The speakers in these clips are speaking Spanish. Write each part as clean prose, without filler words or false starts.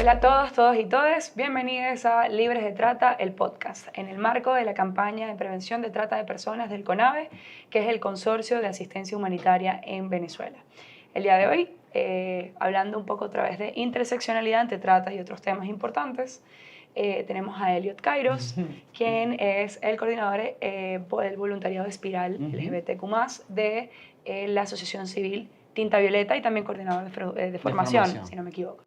Hola a todos, todos y todes. Bienvenidos a Libres de Trata, el podcast, en el marco de la campaña de prevención de trata de personas del CONAVE, que es el Consorcio de Asistencia Humanitaria en Venezuela. El día de hoy, hablando un poco a través de interseccionalidad ante trata y otros temas importantes, tenemos a Elliot Kairos, quien es el coordinador del voluntariado de Espiral LGBTQ+, de la Asociación Civil Tinta Violeta y también coordinador de formación, si no me equivoco.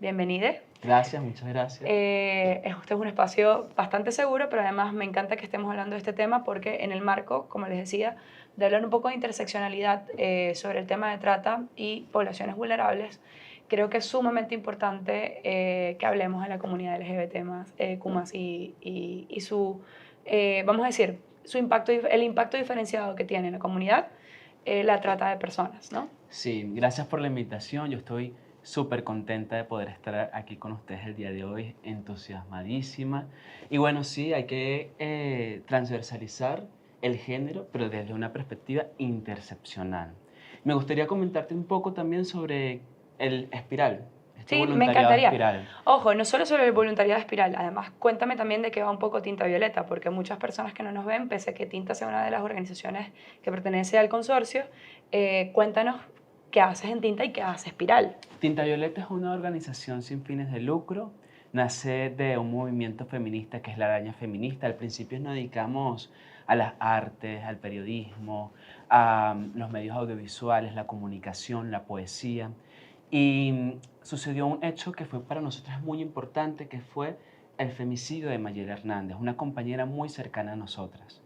Bienvenide. Gracias, muchas gracias. Este es un espacio bastante seguro, pero además me encanta que estemos hablando de este tema porque en el marco, como les decía, de hablar un poco de interseccionalidad sobre el tema de trata y poblaciones vulnerables, creo que es sumamente importante que hablemos de la comunidad LGBT+, Q+, y su, vamos a decir, su impacto, el impacto diferenciado que tiene en la comunidad la trata de personas, ¿no? Sí, gracias por la invitación. Yo estoy súper contenta de poder estar aquí con ustedes el día de hoy, entusiasmadísima. Y bueno, sí, hay que transversalizar el género, pero desde una perspectiva interseccional. Me gustaría comentarte un poco también sobre el Espiral, este Sí, me voluntariado encantaría. Espiral. Ojo, no solo sobre el voluntariado Espiral, además cuéntame también de qué va un poco Tinta Violeta, porque muchas personas que no nos ven, pese a que Tinta sea una de las organizaciones que pertenece al consorcio, cuéntanos qué haces en Tinta y qué hace Espiral. Tinta Violeta es una organización sin fines de lucro, nace de un movimiento feminista que es la Araña Feminista. Al principio nos dedicamos a las artes, al periodismo, a los medios audiovisuales, la comunicación, la poesía. Y sucedió un hecho que fue para nosotras muy importante, que fue el femicidio de Mayela Hernández, una compañera muy cercana a nosotras.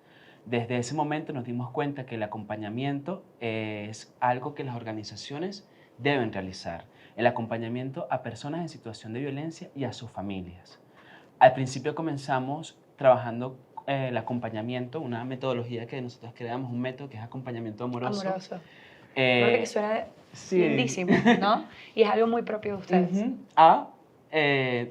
Desde ese momento nos dimos cuenta que el acompañamiento es algo que las organizaciones deben realizar, el acompañamiento a personas en situación de violencia y a sus familias. Al principio comenzamos trabajando el acompañamiento, una metodología que nosotros creamos, un método que es acompañamiento amoroso. Amoroso. Aparte que suena lindísimo, ¿no? Y es algo muy propio de ustedes.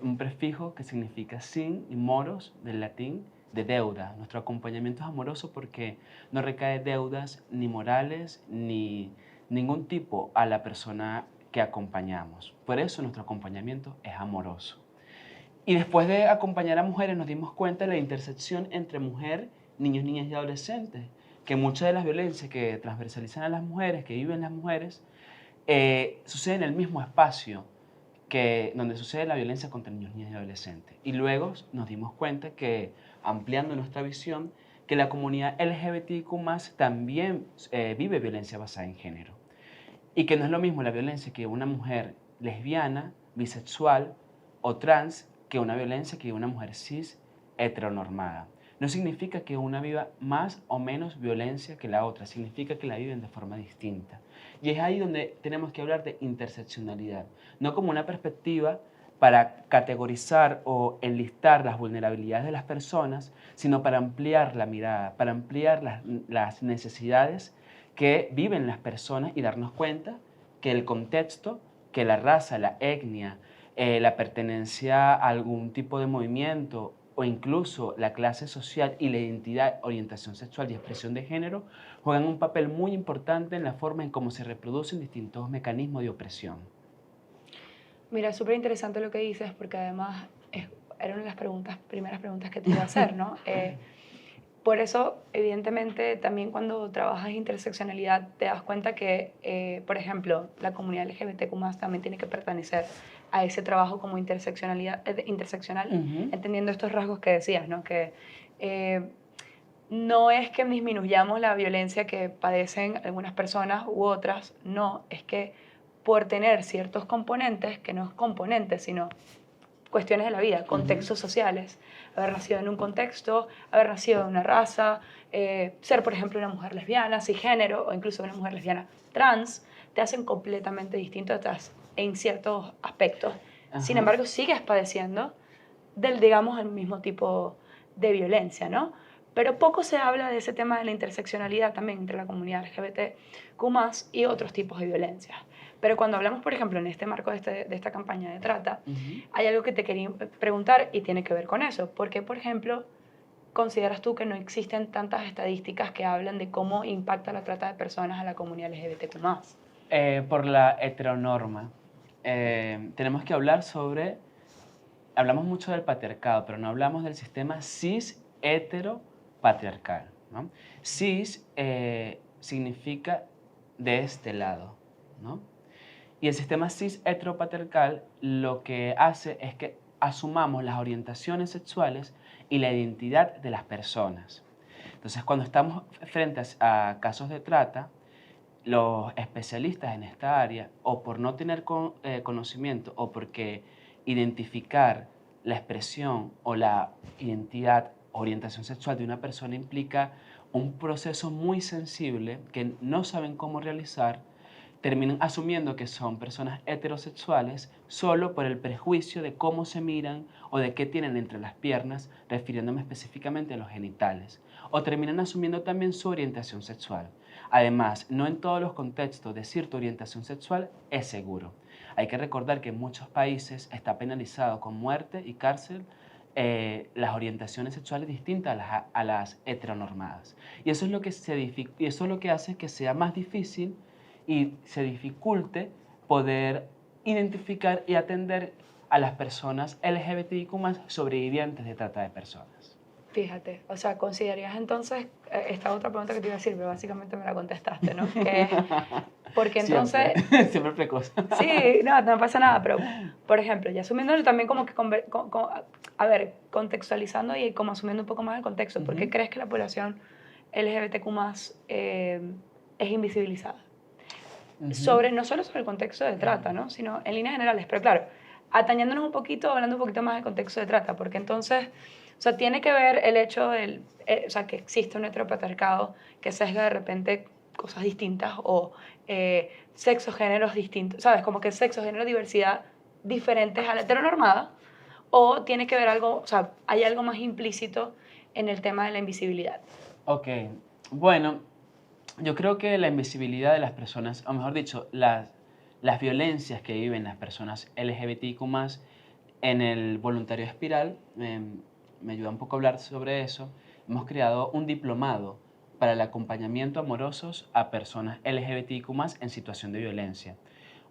Un prefijo que significa sin y moros, del latín, de deuda. Nuestro acompañamiento es amoroso porque no recae deudas ni morales ni ningún tipo a la persona que acompañamos. Por eso nuestro acompañamiento es amoroso. Y después de acompañar a mujeres nos dimos cuenta de la intersección entre mujer, niños, niñas y adolescentes, que muchas de las violencias que transversalizan a las mujeres, que viven las mujeres, sucede en el mismo espacio que donde sucede la violencia contra niños, niñas y adolescentes. Y luego nos dimos cuenta que, ampliando nuestra visión, que la comunidad LGBTQ+ también vive violencia basada en género. Y que no es lo mismo la violencia que una mujer lesbiana, bisexual o trans que una violencia que una mujer cis heteronormada. No significa que una viva más o menos violencia que la otra, significa que la viven de forma distinta. Y es ahí donde tenemos que hablar de interseccionalidad, no como una perspectiva para categorizar o enlistar las vulnerabilidades de las personas, sino para ampliar la mirada, para ampliar las necesidades que viven las personas y darnos cuenta que el contexto, que la raza, la etnia, la pertenencia a algún tipo de movimiento o incluso la clase social y la identidad, orientación sexual y expresión de género juegan un papel muy importante en la forma en cómo se reproducen distintos mecanismos de opresión. Mira, súper interesante lo que dices porque además era una de las primeras preguntas que te iba a hacer, ¿no? Por eso, evidentemente, también cuando trabajas interseccionalidad te das cuenta que, por ejemplo, la comunidad LGBTQ+ también tiene que pertenecer a ese trabajo como interseccional, entendiendo estos rasgos que decías, ¿no? Que no es que disminuyamos la violencia que padecen algunas personas u otras, no, es que por tener ciertos componentes, que no es componentes, sino cuestiones de la vida, contextos sociales, haber nacido en un contexto, haber nacido en una raza, ser, por ejemplo, una mujer lesbiana, cisgénero, o incluso una mujer lesbiana trans, te hacen completamente distinto en ciertos aspectos. Sin embargo, sigues padeciendo digamos, el mismo tipo de violencia, ¿no? Pero poco se habla de ese tema de la interseccionalidad también entre la comunidad LGBTQ+ y otros tipos de violencias. Pero cuando hablamos, por ejemplo, en este marco de esta campaña de trata, hay algo que te quería preguntar y tiene que ver con eso. ¿Por qué, por ejemplo, consideras tú que no existen tantas estadísticas que hablan de cómo impacta la trata de personas a la comunidad LGBTQ+? Por la heteronorma. Tenemos que hablar sobre, hablamos mucho del patriarcado, pero no hablamos del sistema cis-hetero-patriarcal, ¿no? Cis significa de este lado, ¿no? Y el sistema cis-heteropatriarcal lo que hace es que asumamos las orientaciones sexuales y la identidad de las personas. Entonces, cuando estamos frente a casos de trata, los especialistas en esta área, o por no tener conocimiento, o porque identificar la expresión o la identidad, orientación sexual de una persona implica un proceso muy sensible que no saben cómo realizar, terminan asumiendo que son personas heterosexuales solo por el prejuicio de cómo se miran o de qué tienen entre las piernas, refiriéndome específicamente a los genitales. O terminan asumiendo también su orientación sexual. Además, no en todos los contextos decir tu orientación sexual es seguro. Hay que recordar que en muchos países está penalizado con muerte y cárcel las orientaciones sexuales distintas a las heteronormadas. Y eso es lo que y eso es lo que hace que sea más difícil y se dificulte poder identificar y atender a las personas LGBTIQ+ sobrevivientes de trata de personas. Fíjate, o sea, ¿considerarías entonces, esta otra pregunta que te iba a decir, pero básicamente me la contestaste, ¿no? Que es, porque entonces... Siempre, siempre precoz. Sí, no, no pasa nada, pero, por ejemplo, ya asumiéndolo también como que, a ver, contextualizando y como asumiendo un poco más el contexto, ¿por qué crees que la población LGBTQ+ es invisibilizada? No solo sobre el contexto de trata, ¿no? Sino en líneas generales, pero claro, atañándonos un poquito, hablando un poquito más del contexto de trata, porque entonces, o sea, tiene que ver el hecho del, o sea, que existe un heteropatriarcado que sesga de repente cosas distintas o sexos, géneros distintos, ¿sabes? Como que sexo, género, diversidad diferentes a la heteronormada, o tiene que ver algo, o sea, hay algo más implícito en el tema de la invisibilidad. Ok, bueno, yo creo que la invisibilidad de las personas, o mejor dicho, las violencias que viven las personas LGBTIQ+, en el Voluntario Espiral, me ayuda un poco a hablar sobre eso. Hemos creado un diplomado para el acompañamiento amorosos a personas LGBTIQ+ en situación de violencia.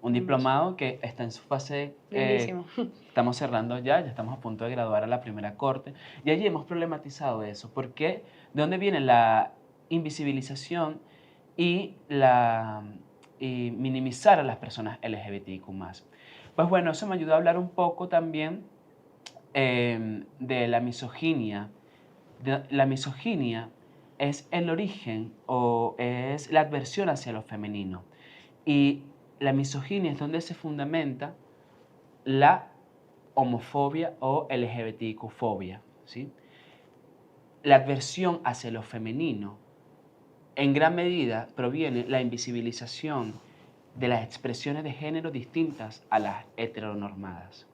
Un diplomado que está en su fase, Lindísimo. estamos cerrando ya estamos a punto de graduar a la primera corte, y allí hemos problematizado eso. ¿Por qué? ¿De dónde viene la invisibilización y minimizar a las personas LGBTIQ+? Pues bueno, eso me ayudó a hablar un poco también de la misoginia. La misoginia es el origen o es la adversión hacia lo femenino. Y la misoginia es donde se fundamenta la homofobia o LGBTIQ-fobia, ¿sí? La adversión hacia lo femenino en gran medida proviene la invisibilización de las expresiones de género distintas a las heteronormadas.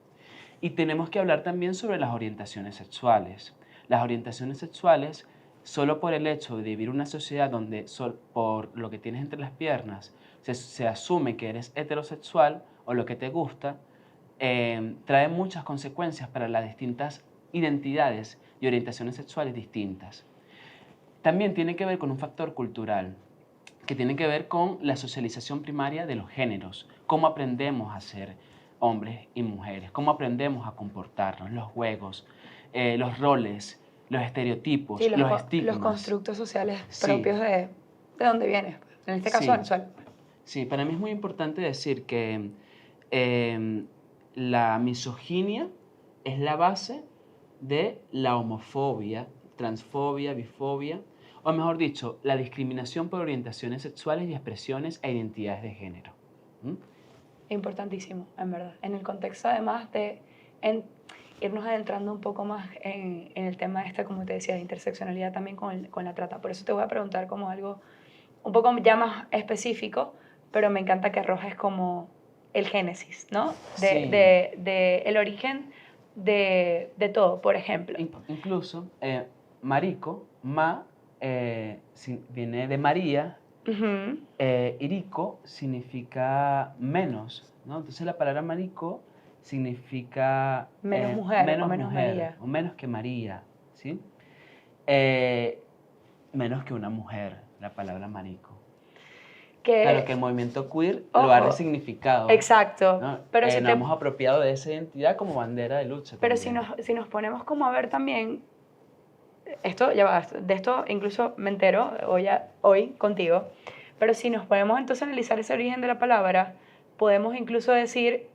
Y tenemos que hablar también sobre las orientaciones sexuales. Las orientaciones sexuales, solo por el hecho de vivir una sociedad donde por lo que tienes entre las piernas se asume que eres heterosexual o lo que te gusta, trae muchas consecuencias para las distintas identidades y orientaciones sexuales distintas. También tiene que ver con un factor cultural, que tiene que ver con la socialización primaria de los géneros, cómo aprendemos a ser hombres y mujeres, cómo aprendemos a comportarnos, los juegos, los roles, los estereotipos, Sí, los estigmas. los constructos sociales Sí. propios de dónde vienes, en este caso Sí. Venezuela. Sí, para mí es muy importante decir que la misoginia es la base de la homofobia, transfobia, bifobia, o mejor dicho, la discriminación por orientaciones sexuales y expresiones e identidades de género. ¿Mm? Importantísimo, en verdad. En el contexto, además de irnos adentrando un poco más en el tema este, como te decía, de interseccionalidad también con la trata. Por eso te voy a preguntar como algo un poco ya más específico, pero me encanta que arrojes como el génesis, ¿no? Sí. De el origen de todo, por ejemplo. Incluso, marico, viene de María, Ujú. irico significa menos, ¿no? Entonces la palabra marico significa Menos mujer o menos María. o menos que María, ¿sí? Menos que una mujer, la palabra marico. Claro, que el movimiento queer lo ha Ojo, resignificado, exacto, ¿no? pero si Nos hemos apropiado de esa identidad como bandera de lucha pero también. si nos ponemos como a ver también, esto ya va, de esto incluso me entero hoy contigo, pero si nos ponemos entonces a analizar ese origen de la palabra, podemos incluso decir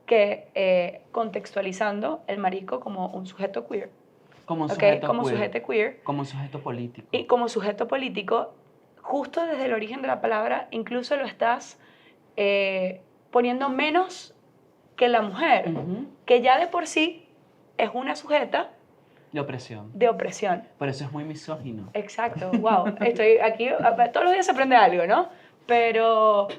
que contextualizando el marico como un sujeto queer, Como un ¿ok? sujeto Como queer, sujeto queer como un sujeto político. y como sujeto político, justo desde el origen de la palabra, incluso lo estás poniendo menos que la mujer, Ujú. que ya de por sí es una sujeta De opresión. de opresión. Por eso es muy misógino. Exacto, wow. Estoy aquí, todos los días se aprende algo, ¿no? Pero,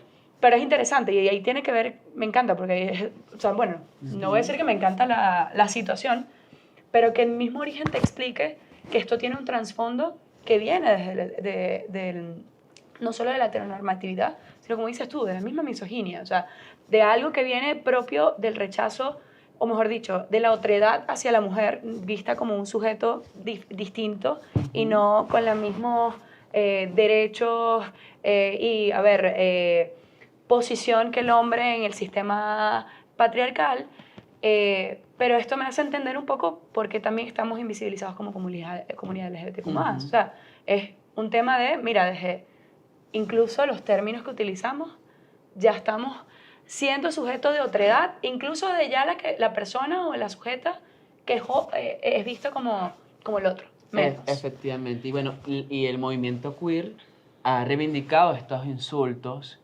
pero es interesante y ahí tiene que ver, me encanta, porque, o sea, bueno, no voy a decir que me encanta la situación, pero que el mismo origen te explique que esto tiene un trasfondo que viene del no solo de la heteronormatividad, sino como dices tú, de la misma misoginia, o sea, de algo que viene propio del rechazo, o mejor dicho, de la otredad hacia la mujer, vista como un sujeto distinto y no con los mismos derechos y, a ver, posición que el hombre en el sistema patriarcal. Pero esto me hace entender un poco por qué también estamos invisibilizados como comunidad LGBTQ+. O sea, es un tema de, mira, desde incluso los términos que utilizamos, ya estamos siendo sujetos de otredad, incluso de ya la persona o la sujeta que es vista como el otro, menos. Efectivamente. Y bueno, y el movimiento queer ha reivindicado estos insultos.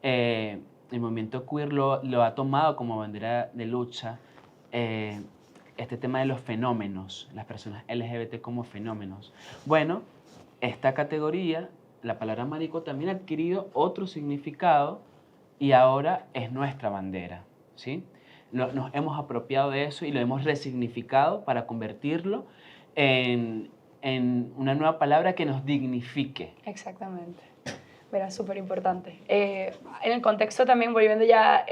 El movimiento queer lo ha tomado como bandera de lucha. Este tema de los fenómenos, las personas LGBT como fenómenos. Bueno, esta categoría, la palabra marico, también ha adquirido otro significado y ahora es nuestra bandera, ¿sí? Nos hemos apropiado de eso y lo hemos resignificado para convertirlo en una nueva palabra que nos dignifique. Exactamente. Mira, súper importante. En el contexto también, volviendo ya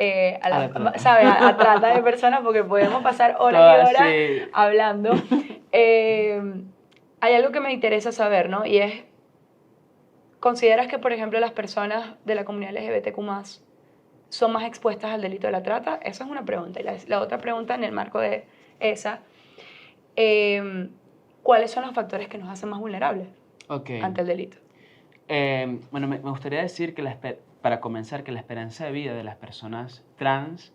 ¿sabes? A trata de personas, porque podemos pasar horas y horas Sí. hablando. Hay algo que me interesa saber, ¿no? Y es, ¿consideras que, por ejemplo, las personas de la comunidad LGBTQ+, son más expuestas al delito de la trata? Esa es una pregunta. Y la otra pregunta en el marco de esa, ¿cuáles son los factores que nos hacen más vulnerables ante el delito? Bueno, me gustaría decir que para comenzar que la esperanza de vida de las personas trans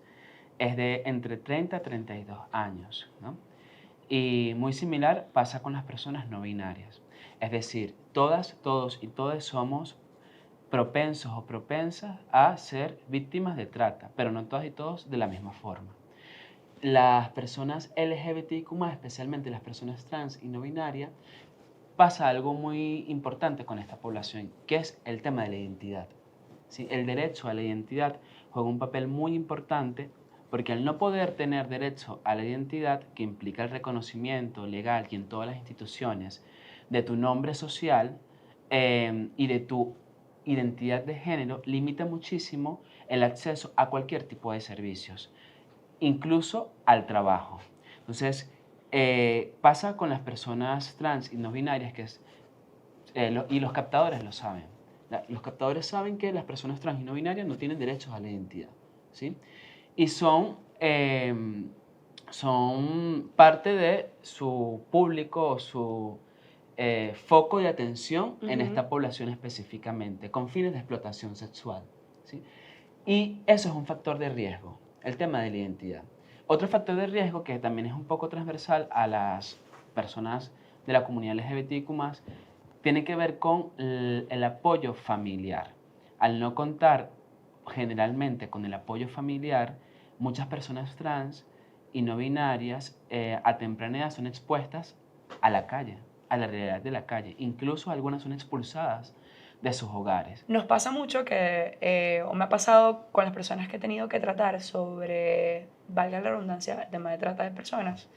es de entre 30 a 32 años, ¿no? Y muy similar pasa con las personas no binarias. Es decir, todas, todos y todas somos propensos o propensas a ser víctimas de trata, pero no todas y todos de la misma forma. Las personas LGBTIQ+, especialmente las personas trans y no binarias, pasa algo muy importante con esta población, que es el tema de la identidad. ¿Sí? El derecho a la identidad juega un papel muy importante porque al no poder tener derecho a la identidad, que implica el reconocimiento legal y en todas las instituciones de tu nombre social y de tu identidad de género, limita muchísimo el acceso a cualquier tipo de servicios, incluso al trabajo. Entonces, pasa con las personas trans y no binarias, y los captadores lo saben. Los captadores saben que las personas trans y no binarias no tienen derechos a la identidad, ¿sí? Y son parte de su público o su foco de atención en esta población específicamente, con fines de explotación sexual, ¿sí? Y eso es un factor de riesgo, el tema de la identidad. Otro factor de riesgo que también es un poco transversal a las personas de la comunidad LGBTIQ+, tiene que ver con el apoyo familiar. Al no contar generalmente con el apoyo familiar, muchas personas trans y no binarias a temprana edad son expuestas a la calle, a la realidad de la calle. Incluso algunas son expulsadas de sus hogares. Nos pasa mucho que, o me ha pasado con las personas que he tenido que tratar sobre, valga la redundancia, el tema de trata de personas,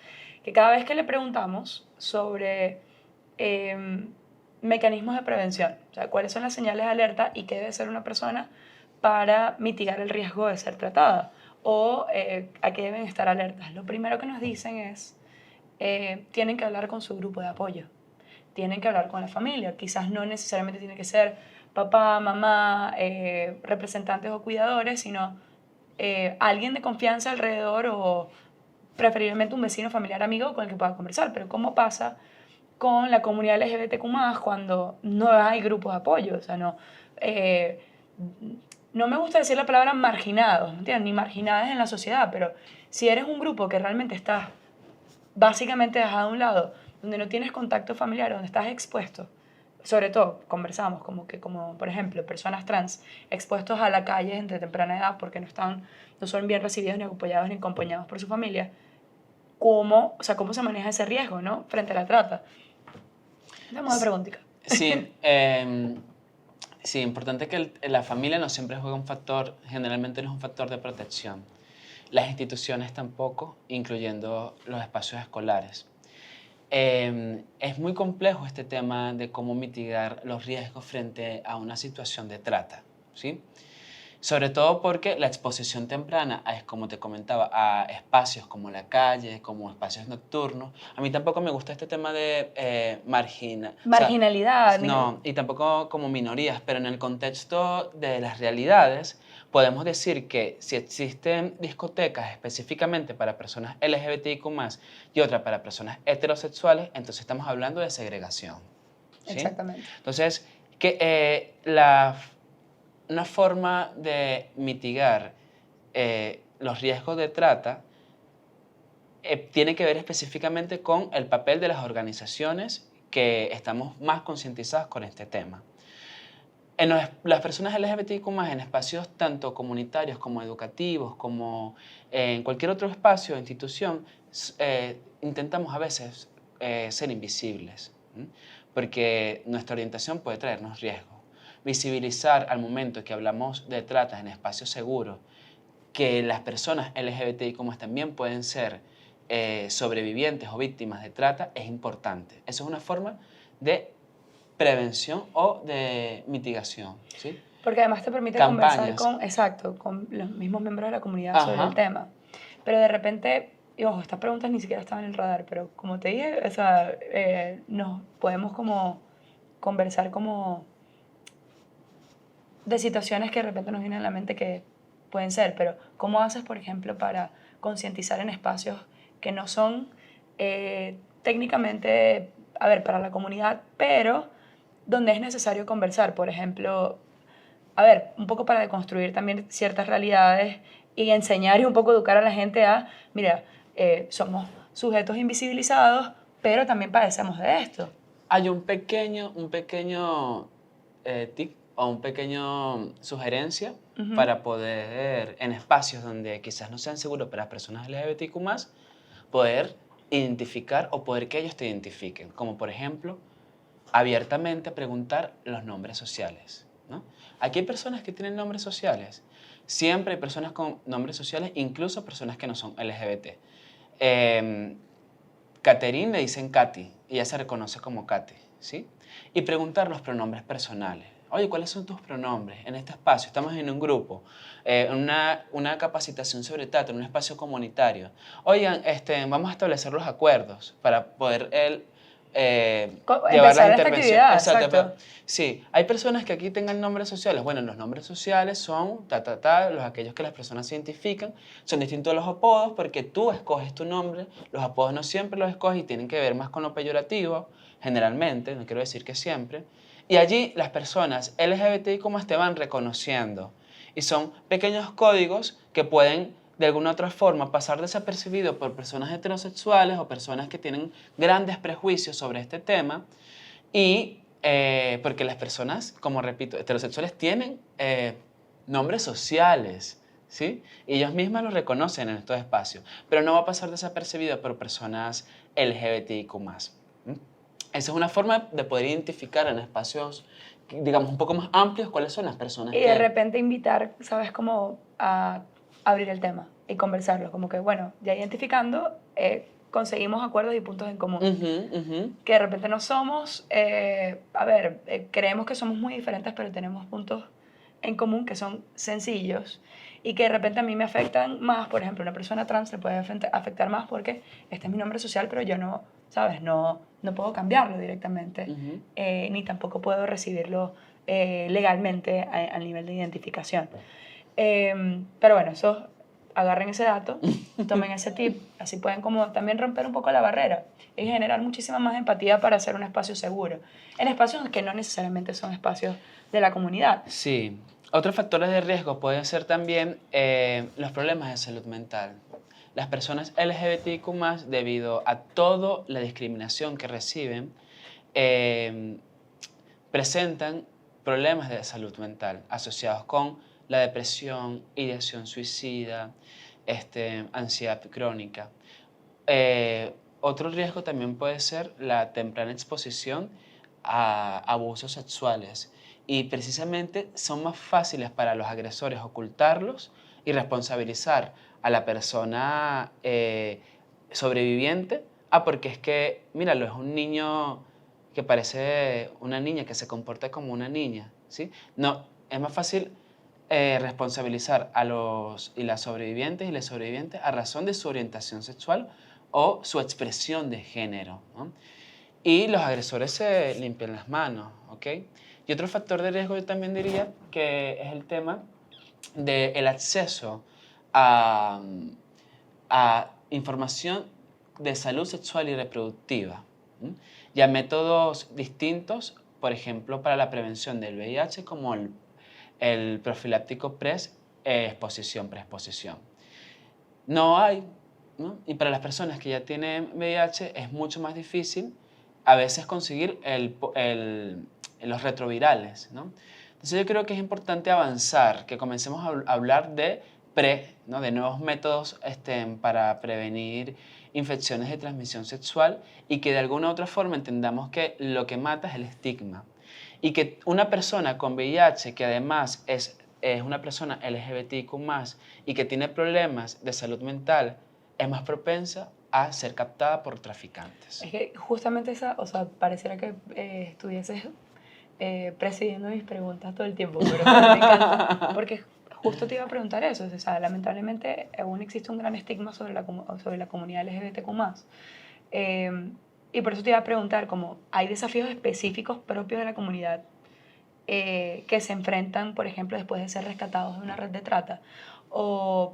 que cada vez que le preguntamos sobre mecanismos de prevención, o sea, cuáles son las señales de alerta y qué debe hacer una persona para mitigar el riesgo de ser tratada, o a qué deben estar alertas, lo primero que nos dicen es, tienen que hablar con su grupo de apoyo. Tienen que hablar con la familia. Quizás no necesariamente tiene que ser papá, mamá, representantes o cuidadores, sino alguien de confianza alrededor o preferiblemente un vecino, familiar, amigo con el que pueda conversar. Pero ¿cómo pasa con la comunidad LGBTQ+, cuando no hay grupos de apoyo? O sea, eh, no me gusta decir la palabra marginados, ¿me entiendes? Ni marginadas en la sociedad, pero si eres un grupo que realmente estás básicamente dejado a un lado, donde no tienes contacto familiar, donde estás expuesto, sobre todo conversamos como por ejemplo personas trans expuestos a la calle desde temprana edad porque no son bien recibidos ni apoyados ni acompañados por su familia. ¿Cómo se maneja ese riesgo, ¿no? Frente a la trata? Dame una preguntita. Sí, sí, importante que la familia no siempre juega un factor, generalmente no es un factor de protección. Las instituciones tampoco, incluyendo los espacios escolares. Es muy complejo este tema de cómo mitigar los riesgos frente a una situación de trata, ¿sí? Sobre todo porque la exposición temprana, como te comentaba, a espacios como la calle, como espacios nocturnos. A mí tampoco me gusta este tema de Marginalidad. No, y tampoco como minorías, pero en el contexto de las realidades, podemos decir que si existen discotecas específicamente para personas LGBTIQ+, y otras para personas heterosexuales, entonces estamos hablando de segregación, ¿sí? Exactamente. Entonces, una forma de mitigar los riesgos de trata tiene que ver específicamente con el papel de las organizaciones que estamos más concientizadas con este tema. Las personas LGBTIQ+, en espacios tanto comunitarios como educativos, como en cualquier otro espacio o institución, intentamos a veces ser invisibles, ¿m? Porque nuestra orientación puede traernos riesgo. Visibilizar al momento que hablamos de trata en espacios seguros, que las personas LGBTIQ+ también pueden ser sobrevivientes o víctimas de trata, es importante. Eso es una forma de prevención o de mitigación, ¿sí? Porque además te permite conversar con los mismos miembros de la comunidad sobre el tema. Pero de repente, y ojo, estas preguntas ni siquiera estaban en el radar, pero como te dije, o sea, nos podemos como conversar como de situaciones que de repente nos vienen a la mente que pueden ser, pero ¿cómo haces, por ejemplo, para concientizar en espacios que no son técnicamente, a ver, para la comunidad, pero donde es necesario conversar? Por ejemplo, a ver, un poco para deconstruir también ciertas realidades y enseñar y un poco educar a la gente a, mira, somos sujetos invisibilizados, pero también padecemos de esto. Hay un pequeño tip o un pequeño sugerencia para poder, en espacios donde quizás no sean seguros para las personas LGBTQ+, poder identificar o poder que ellos te identifiquen. Como por ejemplo, abiertamente preguntar los nombres sociales, ¿no? Aquí hay personas que tienen nombres sociales. Siempre hay personas con nombres sociales, incluso personas que no son LGBT. Catherine le dicen Katy, y ella se reconoce como Katy, ¿sí? Y preguntar los pronombres personales. Oye, ¿cuáles son tus pronombres en este espacio? Estamos en un grupo, una capacitación sobre trata, en un espacio comunitario. Oigan, vamos a establecer los acuerdos para poder llevar las intervenciones. Exacto. Sí, hay personas que aquí tengan nombres sociales. Bueno, los nombres sociales son aquellos que las personas se identifican. Son distintos a los apodos porque tú escoges tu nombre. Los apodos no siempre los escoges y tienen que ver más con lo peyorativo, generalmente, no quiero decir que siempre. Y allí las personas LGBTI te van reconociendo. Y son pequeños códigos que pueden de alguna otra forma pasar desapercibido por personas heterosexuales o personas que tienen grandes prejuicios sobre este tema. Y porque las personas, como repito, heterosexuales tienen nombres sociales, ¿sí? Y ellos mismas los reconocen en estos espacios, pero no va a pasar desapercibido por personas LGBTIQ+. Esa es una forma de poder identificar en espacios, digamos, un poco más amplios cuáles son las personas y de repente invitar, ¿sabes? Como a abrir el tema y conversarlo. Como que, bueno, ya identificando, conseguimos acuerdos y puntos en común. Que de repente no somos, creemos que somos muy diferentes, pero tenemos puntos en común que son sencillos y que de repente a mí me afectan más. Por ejemplo, una persona trans le puede afectar más porque este es mi nombre social, pero yo no, ¿sabes? No puedo cambiarlo directamente, ni tampoco puedo recibirlo legalmente al nivel de identificación. Pero bueno, eso, agarren ese dato, tomen ese tip, así pueden como también romper un poco la barrera y generar muchísima más empatía para hacer un espacio seguro, en espacios que no necesariamente son espacios de la comunidad. Sí. Otros factores de riesgo pueden ser también los problemas de salud mental. Las personas LGBTIQ+, debido a toda la discriminación que reciben, presentan problemas de salud mental asociados con la depresión, ideación suicida, ansiedad crónica. Otro riesgo también puede ser la temprana exposición a abusos sexuales y precisamente son más fáciles para los agresores ocultarlos y responsabilizar a la persona sobreviviente. Porque es que, míralo, es un niño que parece una niña, que se comporta como una niña, ¿sí? No, es más fácil responsabilizar a los y las sobrevivientes y les sobrevivientes a razón de su orientación sexual o su expresión de género, ¿no? Y los agresores se limpian las manos, ¿ok? Y otro factor de riesgo yo también diría que es el tema del acceso a, a información de salud sexual y reproductiva, ¿m? Y a métodos distintos, por ejemplo, para la prevención del VIH, como el profiláctico exposición, preexposición. No hay, ¿no? Y para las personas que ya tienen VIH es mucho más difícil a veces conseguir los retrovirales, ¿no? Entonces yo creo que es importante avanzar, que comencemos a hablar de ¿no? De nuevos métodos para prevenir infecciones de transmisión sexual y que de alguna u otra forma entendamos que lo que mata es el estigma. Y que una persona con VIH, que además es una persona LGBTIQ+, y que tiene problemas de salud mental, es más propensa a ser captada por traficantes. Es que justamente esa, o sea, pareciera que estuvieses presidiendo mis preguntas todo el tiempo, pero me encanta, porque justo te iba a preguntar eso, o sea, lamentablemente aún existe un gran estigma sobre la comunidad LGBTQ+. Y por eso te iba a preguntar, como, ¿hay desafíos específicos propios de la comunidad que se enfrentan, por ejemplo, después de ser rescatados de una red de trata? O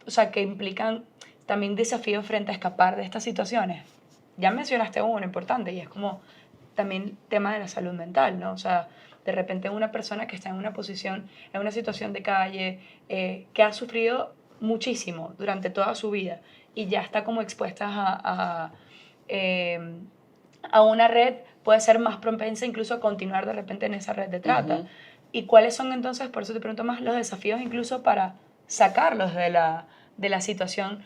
sea, que implican también desafíos frente a escapar de estas situaciones. Ya mencionaste uno importante y es como también tema de la salud mental, ¿no? O sea, de repente una persona que está en una posición, en una situación de calle, que ha sufrido muchísimo durante toda su vida y ya está como expuesta a una red, puede ser más propensa incluso a continuar de repente en esa red de trata. ¿Y cuáles son entonces, por eso te pregunto más, los desafíos incluso para sacarlos de la situación?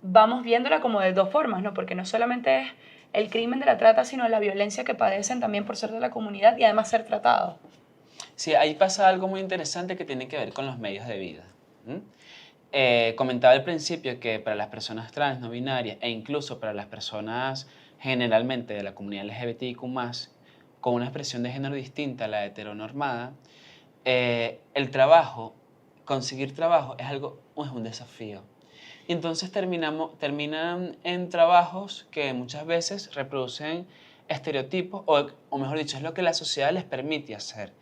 Vamos viéndola como de dos formas, ¿no? Porque no solamente es el crimen de la trata, sino la violencia que padecen también por ser de la comunidad y además ser tratados. Sí, ahí pasa algo muy interesante que tiene que ver con los medios de vida. Comentaba al principio que para las personas trans, no binarias e incluso para las personas generalmente de la comunidad LGBTIQ+, con una expresión de género distinta a la heteronormada, el trabajo, conseguir trabajo es un desafío. Y entonces terminan en trabajos que muchas veces reproducen estereotipos, o mejor dicho, es lo que la sociedad les permite hacer,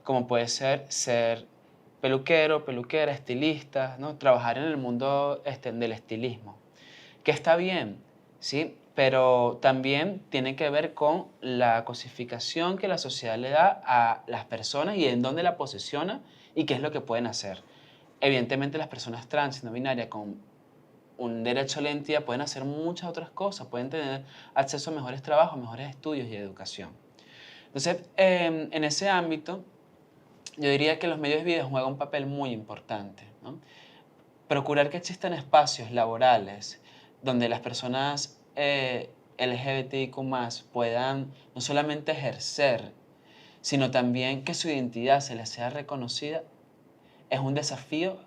como puede ser peluquero, peluquera, estilista, ¿no? Trabajar en el mundo del estilismo, que está bien, ¿sí? Pero también tiene que ver con la cosificación que la sociedad le da a las personas y en dónde la posiciona y qué es lo que pueden hacer. Evidentemente las personas trans y no binarias con un derecho a la identidad pueden hacer muchas otras cosas, pueden tener acceso a mejores trabajos, mejores estudios y educación. Entonces, en ese ámbito, yo diría que los medios de vida juegan un papel muy importante, ¿no? Procurar que existan espacios laborales donde las personas LGBTIQ+ puedan no solamente ejercer, sino también que su identidad se les sea reconocida, es un desafío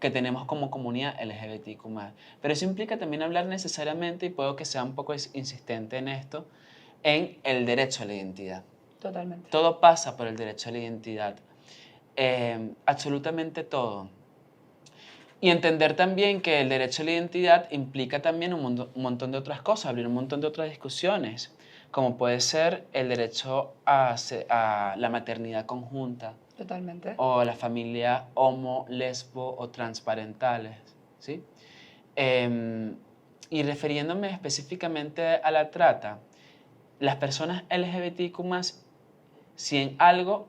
que tenemos como comunidad LGBTIQ+. Pero eso implica también hablar necesariamente, y puedo que sea un poco insistente en esto, en el derecho a la identidad. Totalmente. Todo pasa por el derecho a la identidad. Absolutamente todo. Y entender también que el derecho a la identidad implica también un montón de otras cosas, abrir un montón de otras discusiones. como puede ser el derecho a la maternidad conjunta Totalmente. o la familia homo, lesbo o transparentales, ¿sí? Em, y refiriéndome específicamente a la trata, las personas LGBTQ+, si en algo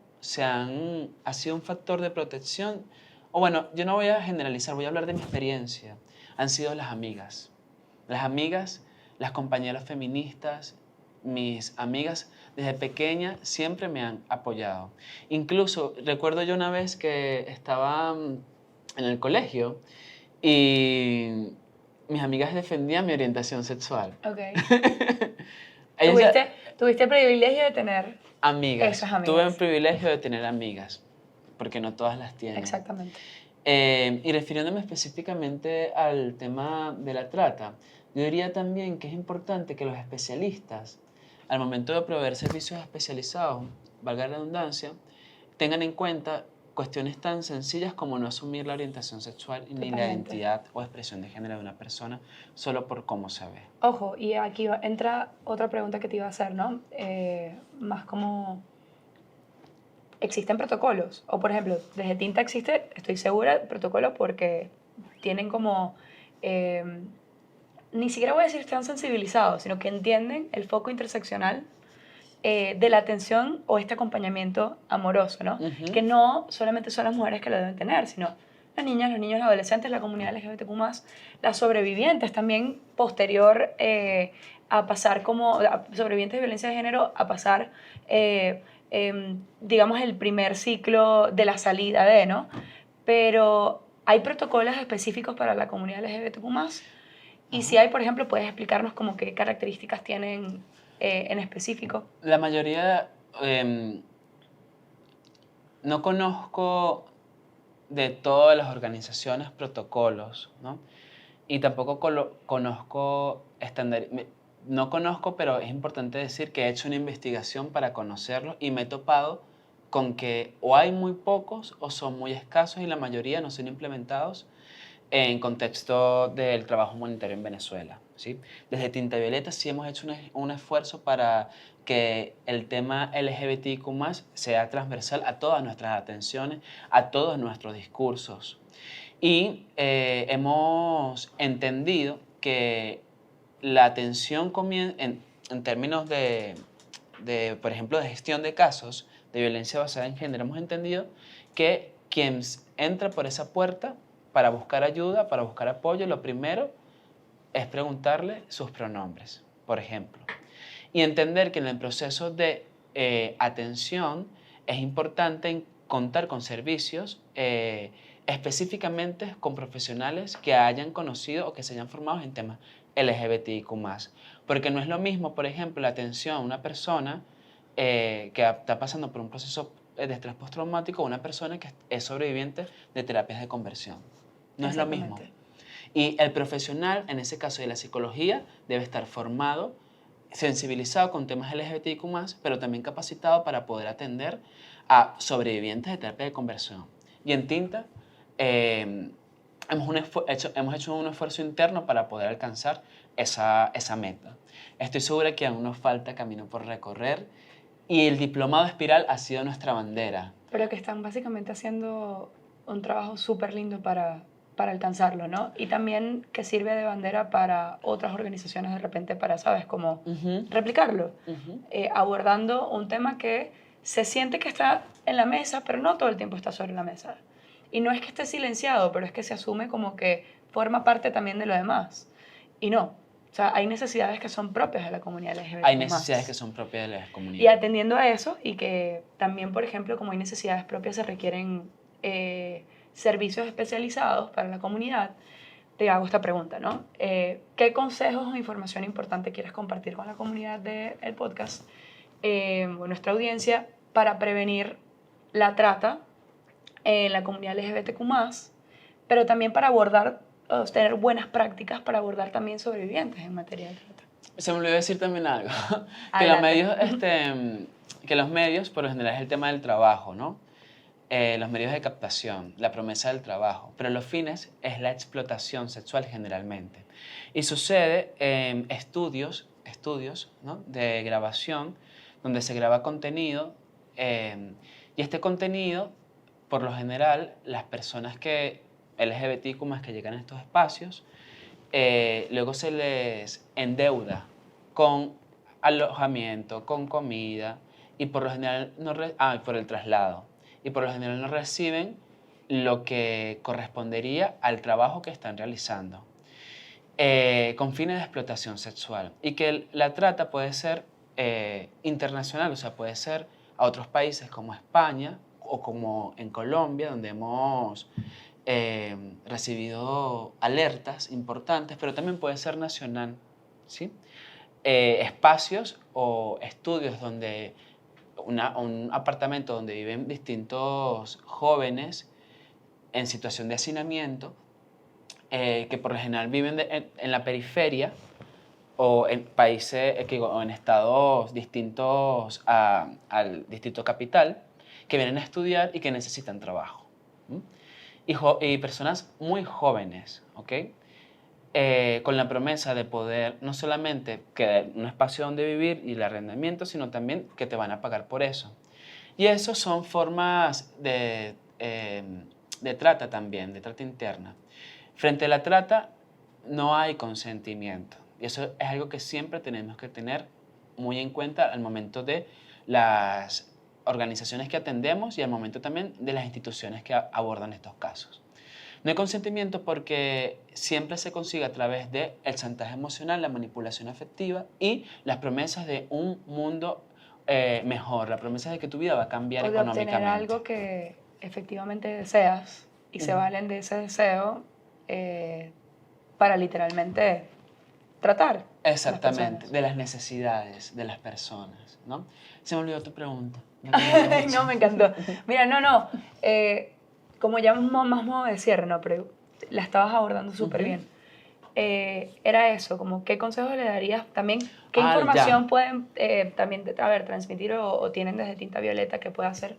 ha sido un factor de protección, o bueno, yo no voy a generalizar, voy a hablar de mi experiencia, han sido las amigas. Las amigas, las compañeras feministas, mis amigas desde pequeña siempre me han apoyado. Incluso recuerdo yo una vez que estaba en el colegio y mis amigas defendían mi orientación sexual. Ok. Ellas ya- Tuviste el privilegio de tener amigas. esas amigas. Tuve el privilegio de tener amigas, porque no todas las tienen. Exactamente. Y refiriéndome específicamente al tema de la trata, yo diría también que es importante que los especialistas, al momento de proveer servicios especializados, valga la redundancia, tengan en cuenta cuestiones tan sencillas como no asumir la orientación sexual ni la Totalmente. identidad o expresión de género de una persona solo por cómo se ve. Ojo, y aquí entra otra pregunta que te iba a hacer, ¿no? Más como, ¿existen protocolos? O por ejemplo, desde Tinta existe, estoy segura, protocolos porque tienen como, ni siquiera voy a decir están sensibilizados, sino que entienden el foco interseccional de la atención o este acompañamiento amoroso, ¿no? Ujú. Que no solamente son las mujeres que lo deben tener, sino las niñas, los niños, los adolescentes, la comunidad LGBTQ+, las sobrevivientes también posterior a pasar sobrevivientes de violencia de género, a pasar, digamos, el primer ciclo de la salida de, ¿no? Pero hay protocolos específicos para la comunidad LGBTQ+, y si hay, por ejemplo, puedes explicarnos como qué características tienen en específico. La mayoría, no conozco de todas las organizaciones protocolos, ¿no? Y tampoco conozco no conozco, pero es importante decir que he hecho una investigación para conocerlos y me he topado con que o hay muy pocos o son muy escasos y la mayoría no son implementados en contexto del trabajo humanitario en Venezuela, ¿sí? Desde Tinta Violeta sí hemos hecho un esfuerzo para que el tema LGBTQ+ sea transversal a todas nuestras atenciones, a todos nuestros discursos. Y hemos entendido que la atención en términos por ejemplo, de gestión de casos de violencia basada en género, hemos entendido que quien entra por esa puerta para buscar ayuda, para buscar apoyo, lo primero es preguntarle sus pronombres, por ejemplo. Y entender que en el proceso de atención es importante contar con servicios específicamente con profesionales que hayan conocido o que se hayan formado en temas LGBTIQ+. Porque no es lo mismo, por ejemplo, la atención a una persona que está pasando por un proceso de estrés postraumático o una persona que es sobreviviente de terapias de conversión. No es lo mismo. Y el profesional, en ese caso de la psicología, debe estar formado, sensibilizado con temas LGBTIQ+, pero también capacitado para poder atender a sobrevivientes de terapia de conversión. Y en Tinta hemos hecho un esfuerzo interno para poder alcanzar esa meta. Estoy segura que aún nos falta camino por recorrer y el diplomado Espiral ha sido nuestra bandera. Pero que están básicamente haciendo un trabajo súper lindo para alcanzarlo, ¿no? Y también que sirve de bandera para otras organizaciones de repente para, ¿sabes? Como replicarlo, abordando un tema que se siente que está en la mesa, pero no todo el tiempo está sobre la mesa. Y no es que esté silenciado, pero es que se asume como que forma parte también de lo demás. Y no. O sea, hay necesidades que son propias de la comunidad LGBT+. Hay necesidades que son propias de la comunidad. Y atendiendo a eso, y que también, por ejemplo, como hay necesidades propias, se requieren servicios especializados para la comunidad, te hago esta pregunta, ¿no? ¿Qué consejos o información importante quieres compartir con la comunidad del podcast, o nuestra audiencia, para prevenir la trata en la comunidad LGBTQ+, pero también para abordar, tener buenas prácticas para abordar también sobrevivientes en materia de trata? Se me olvidó decir también algo, que los medios, por lo general, es el tema del trabajo, ¿no? Los medios de captación, la promesa del trabajo, pero los fines es la explotación sexual generalmente. Y sucede en estudios estudios, ¿no?, de grabación donde se graba contenido y este contenido, por lo general, las personas que LGBTQ más que llegan a estos espacios, luego se les endeuda con alojamiento, con comida y por lo general y por el traslado. Y por lo general no reciben lo que correspondería al trabajo que están realizando, con fines de explotación sexual. Y que la trata puede ser internacional, o sea, puede ser a otros países como España o como en Colombia, donde hemos recibido alertas importantes, pero también puede ser nacional, ¿sí? Espacios o estudios donde un apartamento donde viven distintos jóvenes en situación de hacinamiento, que por lo general viven en la periferia o en países, o en estados distintos al distrito capital, que vienen a estudiar y que necesitan trabajo. ¿M? Y personas muy jóvenes, ¿ok? Con la promesa de poder no solamente que un espacio donde vivir y el arrendamiento, sino también que te van a pagar por eso. Y eso son formas de trata también, de trata interna. Frente a la trata no hay consentimiento. Y eso es algo que siempre tenemos que tener muy en cuenta al momento de las organizaciones que atendemos y al momento también de las instituciones que abordan estos casos. No hay consentimiento porque siempre se consigue a través del chantaje emocional, la manipulación afectiva y las promesas de un mundo mejor, la promesa de que tu vida va a cambiar O de obtener económicamente. algo que efectivamente deseas y se valen de ese deseo para literalmente tratar a las Exactamente, personas. de las necesidades de las personas, ¿no? Se me olvidó tu pregunta. No, me encantó. Mira, no. Como ya más modo de cierre, ¿no? Pero la estabas abordando súper bien. Era eso, como qué consejos le darías también, qué Ya. información pueden también transmitir o tienen desde Tinta Violeta que pueda ser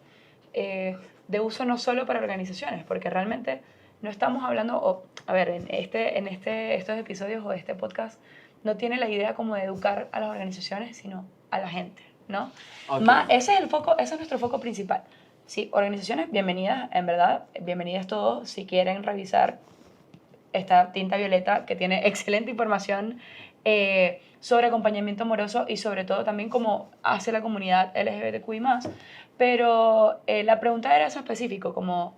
de uso no solo para organizaciones, porque realmente no estamos hablando, a ver, estos episodios o este podcast no tiene la idea como de educar a las organizaciones, sino a la gente, ¿no? Ok. Ese es el foco, ese es nuestro foco principal. Sí, organizaciones, bienvenidas, en verdad, bienvenidas todos. Si quieren revisar esta Tinta Violeta, que tiene excelente información sobre acompañamiento amoroso y sobre todo también cómo hace la comunidad LGBTQI+. Pero la pregunta era eso específico, como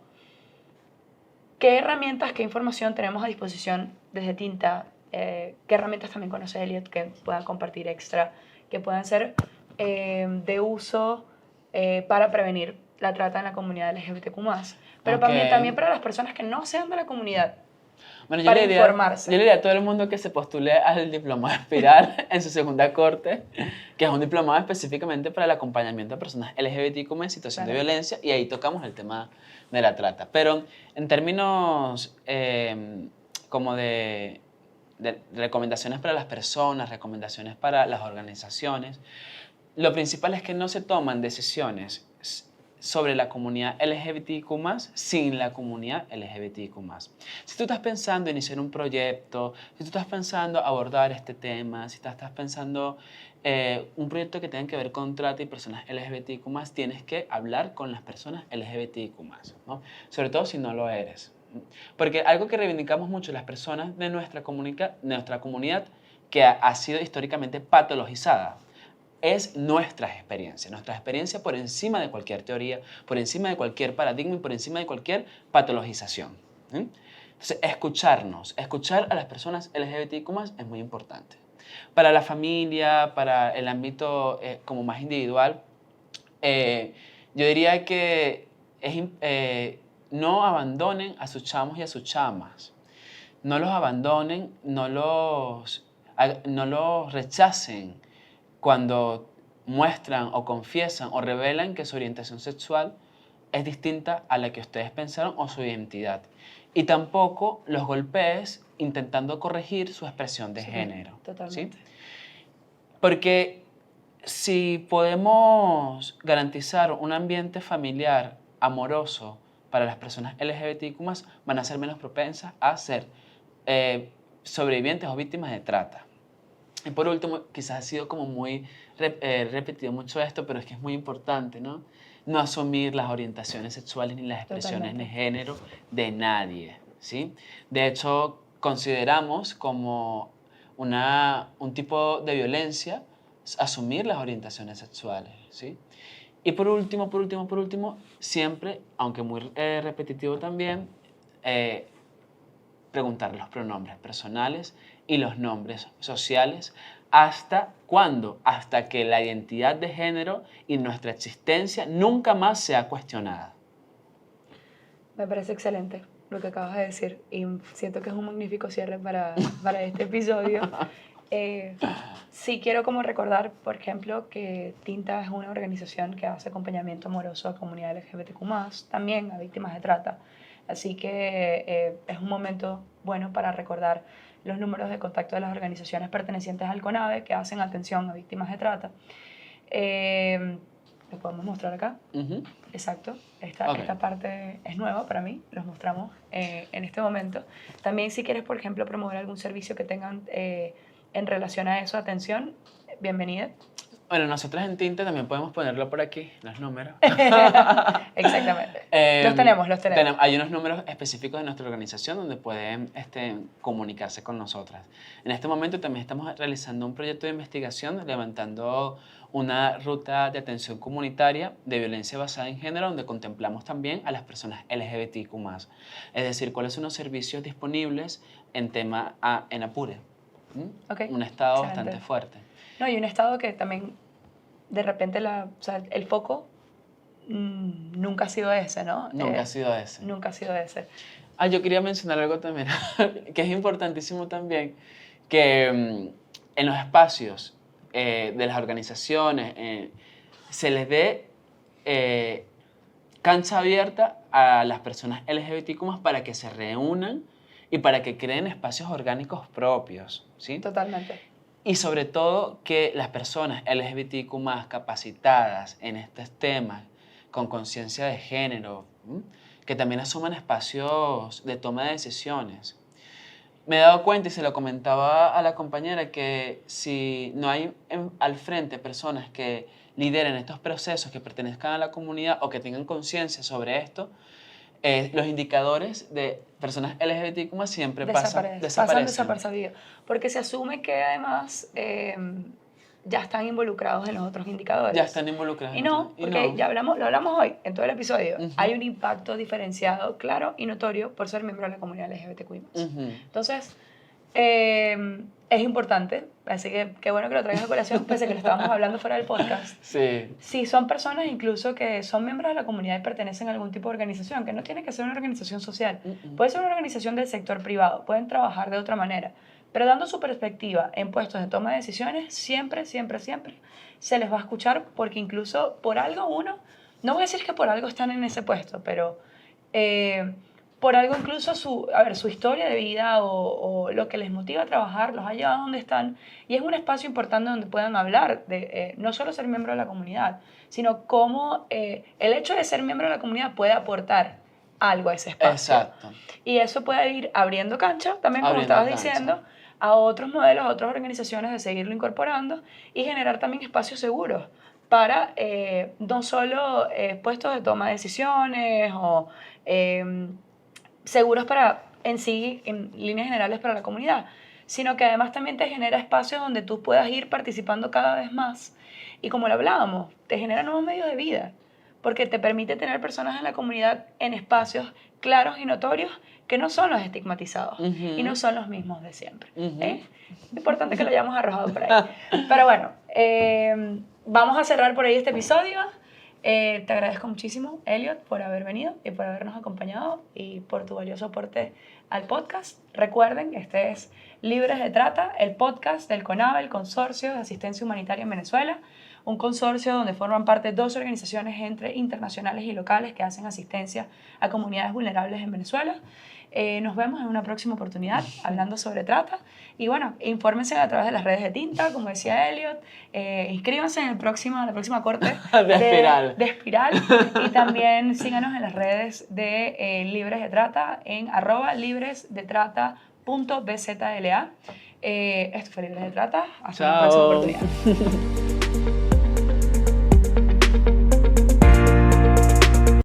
¿qué herramientas, qué información tenemos a disposición desde Tinta? ¿Qué herramientas también conoce Elliot que puedan compartir extra, que puedan ser de uso para prevenir la trata en la comunidad LGBTQ+? Pero Ok. también para las personas que no sean de la comunidad, Bueno, para yo informarse. le diría a todo el mundo que se postule al diplomado Espiral en su segunda corte, que es un diplomado específicamente para el acompañamiento a personas LGBTQ en situación de Claro. violencia, y ahí tocamos el tema de la trata. Pero en términos como de recomendaciones para las personas, recomendaciones para las organizaciones, lo principal es que no se toman decisiones sobre la comunidad LGBTQ+, sin la comunidad LGBTQ+. Si tú estás pensando en iniciar un proyecto, si tú estás pensando abordar este tema, si tú estás pensando un proyecto que tenga que ver con trata y personas LGBTQ+, tienes que hablar con las personas LGBTQ+, ¿no? Sobre todo si no lo eres. Porque algo que reivindicamos mucho las personas de nuestra comunidad que ha sido históricamente patologizada, es nuestra experiencia por encima de cualquier teoría, por encima de cualquier paradigma y por encima de cualquier patologización. Entonces, escuchar a las personas LGBTIQ+, es muy importante. Para la familia, para el ámbito como más individual, yo diría que no abandonen a sus chamos y a sus chamas. No los abandonen, no los rechacen cuando muestran o confiesan o revelan que su orientación sexual es distinta a la que ustedes pensaron o su identidad. Y tampoco los golpees intentando corregir su expresión de género. Totalmente. ¿Sí? Porque si podemos garantizar un ambiente familiar amoroso para las personas LGBTIQ+, van a ser menos propensas a ser sobrevivientes o víctimas de trata. Y por último, quizás ha sido como muy repetido mucho esto, pero es que es muy importante, ¿no? No asumir las orientaciones sexuales ni las expresiones de Totalmente. género de nadie, ¿sí? De hecho, consideramos como un tipo de violencia asumir las orientaciones sexuales, ¿sí? Y por último, siempre, aunque muy repetitivo también, eh, preguntar los pronombres personales y los nombres sociales. ¿Hasta cuándo? Hasta que la identidad de género y nuestra existencia nunca más sea cuestionada. Me parece excelente lo que acabas de decir y siento que es un magnífico cierre para este episodio. Eh, sí quiero como recordar, por ejemplo, que Tinta es una organización que hace acompañamiento amoroso a comunidad LGBTQ+, también a víctimas de trata. Así que es un momento bueno para recordar los números de contacto de las organizaciones pertenecientes al CONAVE que hacen atención a víctimas de trata. Lo podemos mostrar acá. Ujú. Exacto, Ok. esta parte es nueva para mí, los mostramos en este momento. También si quieres, por ejemplo, promover algún servicio que tengan en relación a eso, atención, bienvenida. Bueno, nosotros en Tinte también podemos ponerlo por aquí, los números. Exactamente. Los tenemos, los tenemos. Hay unos números específicos de nuestra organización donde pueden comunicarse con nosotras. En este momento también estamos realizando un proyecto de investigación, levantando una ruta de atención comunitaria de violencia basada en género, donde contemplamos también a las personas LGBTQ+. Es decir, cuáles son los servicios disponibles en Apure. Ok, Un estado excelente. bastante fuerte. No, y un estado que también, de repente, o sea, el foco nunca ha sido ese, ¿no? Nunca ha sido ese. Nunca ha sido ese. Yo quería mencionar algo también, que es importantísimo también, que en los espacios de las organizaciones se les dé cancha abierta a las personas LGBTQ+ para que se reúnan y para que creen espacios orgánicos propios, ¿sí? Totalmente. Y sobre todo que las personas LGBTQ+ capacitadas en estos temas, con conciencia de género, que también asuman espacios de toma de decisiones. Me he dado cuenta y se lo comentaba a la compañera que si no hay al frente personas que lideren estos procesos, que pertenezcan a la comunidad o que tengan conciencia sobre esto, los indicadores de personas LGBTQ+ siempre Pasan desaparecen. desapercibidos. Porque se asume que además ya están involucrados en los otros indicadores. Ya están involucrados. Y no, porque ya lo hablamos hoy en todo el episodio. Ujú. Hay un impacto diferenciado, claro y notorio por ser miembro de la comunidad LGBTQI+. Ujú. Entonces, es importante, así que qué bueno que lo traigas a colación, pese a que lo estábamos hablando fuera del podcast. Sí. Si son personas incluso que son miembros de la comunidad y pertenecen a algún tipo de organización, que no tiene que ser una organización social, puede ser una organización del sector privado, pueden trabajar de otra manera, pero dando su perspectiva en puestos de toma de decisiones, siempre, siempre, siempre se les va a escuchar, porque incluso por algo no voy a decir que por algo están en ese puesto, pero por algo incluso su historia de vida o lo que les motiva a trabajar los ha llevado a donde están, y es un espacio importante donde puedan hablar de no solo ser miembro de la comunidad, sino cómo el hecho de ser miembro de la comunidad puede aportar algo a ese espacio. Exacto. Y eso puede ir abriendo cancha, también como Abriendo estabas cancha. diciendo, a otros modelos, a otras organizaciones de seguirlo incorporando y generar también espacios seguros para no solo puestos de toma de decisiones o seguros para en sí, en líneas generales para la comunidad, sino que además también te genera espacios donde tú puedas ir participando cada vez más. Y como lo hablábamos, te genera nuevos medios de vida, porque te permite tener personas en la comunidad en espacios claros y notorios que no son los estigmatizados Ujú. y no son los mismos de siempre. Ujú. Importante que lo hayamos arrojado por ahí. Pero bueno, vamos a cerrar por ahí este episodio. Te agradezco muchísimo, Elliot, por haber venido y por habernos acompañado y por tu valioso aporte al podcast. Recuerden, este es Libres de Trata, el podcast del CONAVE, el Consorcio de Asistencia Humanitaria en Venezuela, un consorcio donde forman parte 2 organizaciones internacionales y locales que hacen asistencia a comunidades vulnerables en Venezuela. Nos vemos en una próxima oportunidad hablando sobre trata. Y bueno, infórmense a través de las redes de Tinta, como decía Elliot. Inscríbanse en la próxima corte de Espiral. Y también síganos en las redes de Libres de Trata en @libresdetrata.bzla. Esto fue Libre de Trata. Hasta una próxima Chao. oportunidad.